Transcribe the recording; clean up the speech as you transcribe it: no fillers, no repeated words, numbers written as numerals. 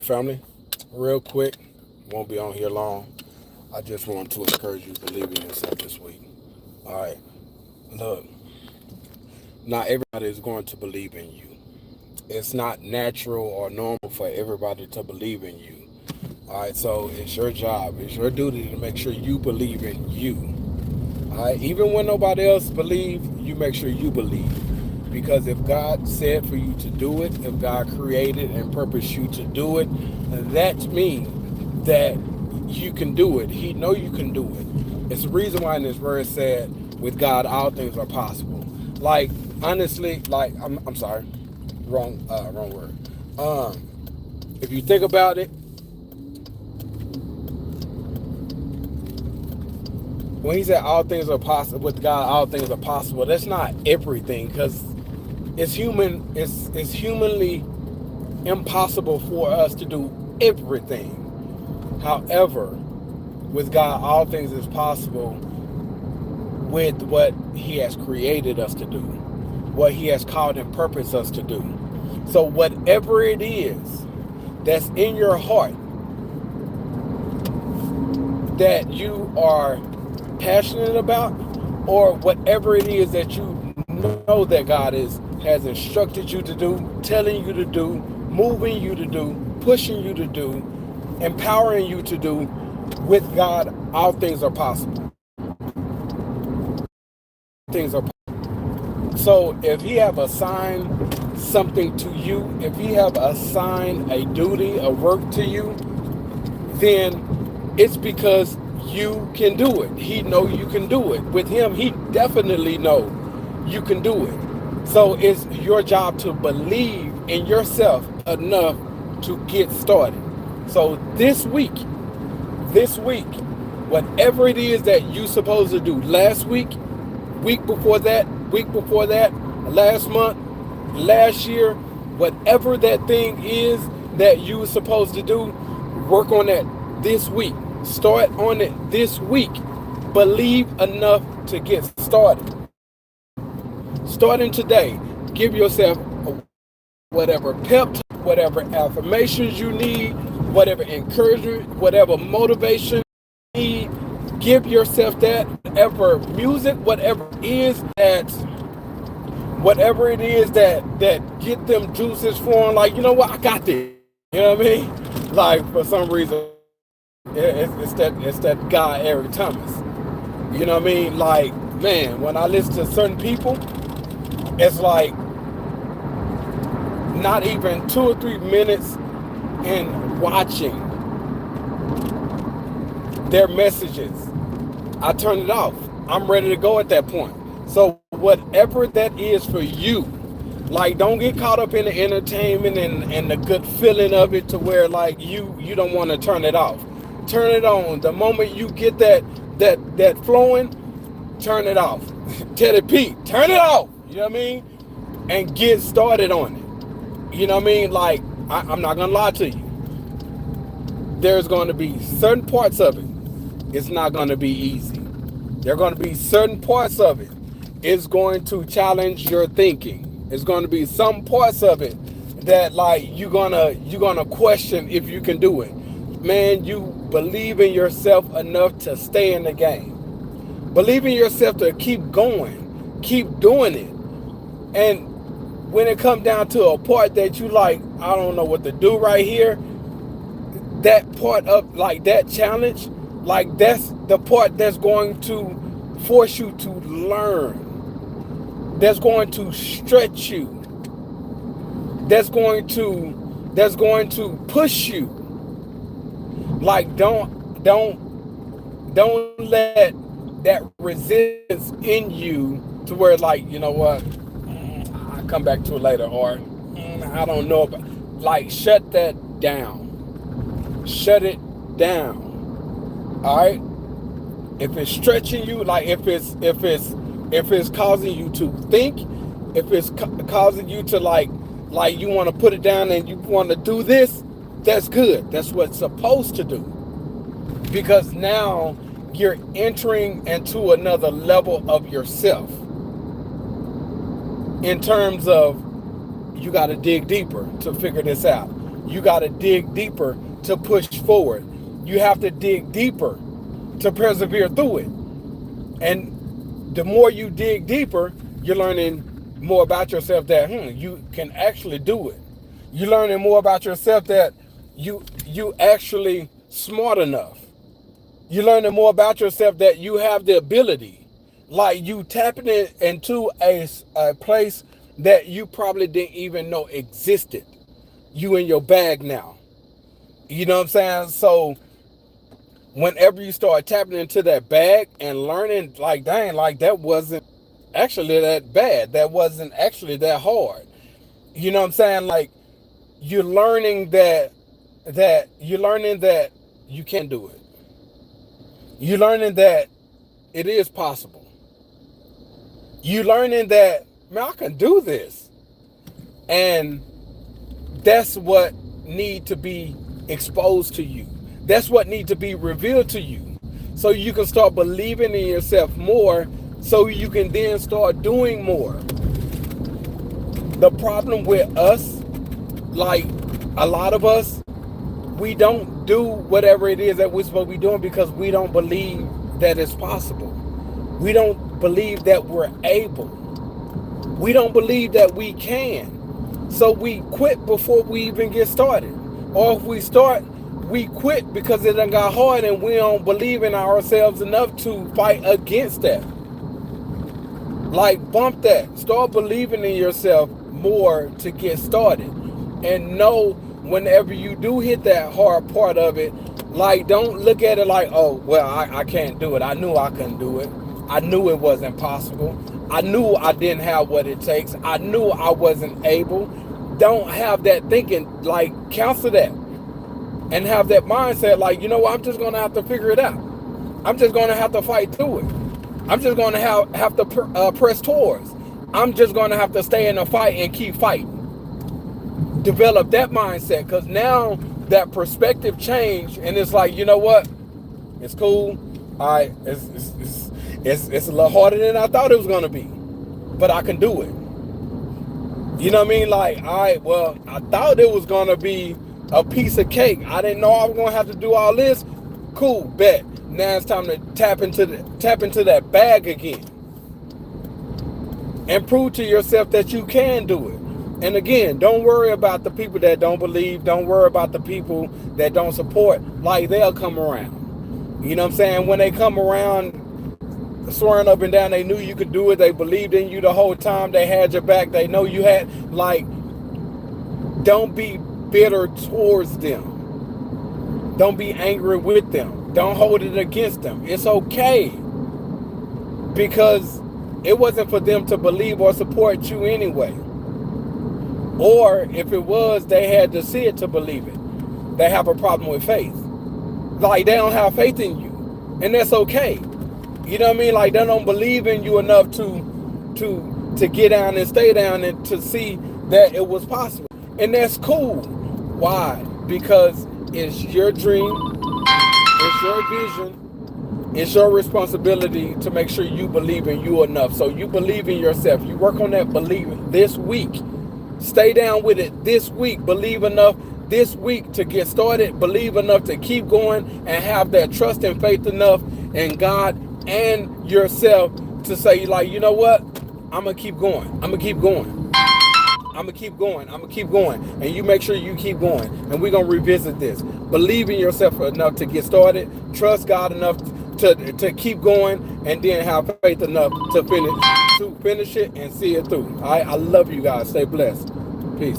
Family, real quick, won't be on here long. I just want to encourage you to believe in yourself this week. All right, look, not everybody is going to believe in you. It's not natural or normal for everybody to believe in you. All right, so it's your job, it's your duty to make sure you believe in you. All right, even when nobody else believes, you make sure you believe. Because if God said for you to do it, if God created and purposed you to do it, that means that you can do it. He know you can do it. It's the reason why in this verse said, with God all things are possible. Like, honestly, like I'm sorry, wrong word. If you think about it, when he said all things are possible, with God all things are possible, that's not everything, because it's humanly impossible for us to do everything. However, with God all things is possible with what he has created us to do, what he has called and purposed us to do. So whatever it is that's in your heart that you are passionate about, or whatever it is that you know that God has instructed you to do, telling you to do, moving you to do, pushing you to do, empowering you to do, with God all things are possible. Things are possible. So if he have assigned something to you, if he have assigned a duty, a work to you, then it's because you can do it. He know you can do it. With him, he definitely know you can do it. So it's your job to believe in yourself enough to get started. So this week, whatever it is that you supposed to do last week, week before that, last month, last year, whatever that thing is that you were supposed to do, work on that this week. Start on it this week. Believe enough to get started. Starting today, give yourself whatever pep talk, whatever affirmations you need, whatever encouragement, whatever motivation you need. Give yourself that. Whatever music, whatever it is that get them juices flowing. Like, you know what, I got this. You know what I mean? Like, for some reason, it's that guy Eric Thomas. You know what I mean? Like, man, when I listen to certain people, it's like not even 2 or 3 minutes in watching their messages, I turn it off. I'm ready to go at that point. So whatever that is for you, like, don't get caught up in the entertainment and the good feeling of it to where, like, you don't want to turn it off. Turn it on. The moment you get that flowing, turn it off. Teddy P, turn it off. You know what I mean? And get started on it. You know what I mean? Like, I'm not gonna lie to you. There's going to be certain parts of it. It's not going to be easy. There are going to be certain parts of it. It's going to challenge your thinking. It's going to be some parts of it that, like, you're gonna question if you can do it. Man, you believe in yourself enough to stay in the game. Believe in yourself to keep going, keep doing it. And when it comes down to a part that you like, I don't know what to do right here, that part of, like, that challenge, like, that's the part that's going to force you to learn, that's going to stretch you, that's going to push you. Like, don't let that resistance in you to where, like, you know what, I'll come back to it later, or I don't know about, like, shut that down. Shut it down. All right? If it's stretching you, like, if it's causing you to think, if it's causing you to, like you want to put it down and you want to do this, that's good. That's what's supposed to do. Because now you're entering into another level of yourself. In terms of, you got to dig deeper to figure this out. you got to dig deeper to push forward. You have to dig deeper to persevere through it. And the more you dig deeper, you're learning more about yourself that you can actually do it. You're learning more about yourself that you actually smart enough. You're learning more about yourself that you have the ability. Like you tapping into a place that you probably didn't even know existed. You in your bag now. You know what I'm saying? So whenever you start tapping into that bag and learning, like, dang, like that wasn't actually that bad. That wasn't actually that hard. You know what I'm saying? Like you're learning that you can do it. You're learning that it is possible. You're learning that, man, I can do this. And that's what need to be exposed to you. That's what need to be revealed to you. So you can start believing in yourself more, so you can then start doing more. The problem with us, like a lot of us, we don't do whatever it is that we're supposed to be doing because we don't believe that it's possible. We don't believe that we're able. We don't believe that we can. So we quit before we even get started. Or if we start, we quit because it done got hard and we don't believe in ourselves enough to fight against that. Like, bump that. Start believing in yourself more to get started. And know whenever you do hit that hard part of it, like, don't look at it like, oh, well, I can't do it. I knew I couldn't do it. I knew it wasn't possible. I knew I didn't have what it takes. I knew I wasn't able. Don't have that thinking. Like, cancel that. And have that mindset like, you know what, I'm just going to have to figure it out. I'm just going to have to fight through it. I'm just going to have to press towards. I'm just going to have to stay in the fight and keep fighting. Develop that mindset, because now that perspective change, and it's like, you know what, it's cool. All right, it's a little harder than I thought it was going to be, but I can do it. You know what I mean? Like, all right, well, I thought it was going to be a piece of cake. I didn't know I was going to have to do all this. Cool, bet. Now it's time to tap into that bag again and prove to yourself that you can do it. And again, don't worry about the people that don't believe. Don't worry about the people that don't support. Like, they'll come around. You know what I'm saying? When they come around swearing up and down, they knew you could do it. They believed in you the whole time. They had your back. They know you had, like, don't be bitter towards them. Don't be angry with them. Don't hold it against them. It's okay. Because it wasn't for them to believe or support you anyway. Or if it was, they had to see it to believe it. They have a problem with faith. Like, they don't have faith in you. And that's okay. You know what I mean? Like, they don't believe in you enough to get down and stay down and to see that it was possible. And that's cool. Why? Because it's your dream, it's your vision, it's your responsibility to make sure you believe in you enough. So you believe in yourself. You work on that belief this week. Stay down with it this week. Believe enough this week to get started. Believe enough to keep going and have that trust and faith enough in God and yourself to say, like, you know what? I'm going to keep going. I'm going to keep going. I'm going to keep going. I'm going to keep going. And you make sure you keep going. And we're going to revisit this. Believe in yourself enough to get started. Trust God enough to keep going. And then have faith enough to finish it and see it through. All right? I love you guys. Stay blessed. Peace.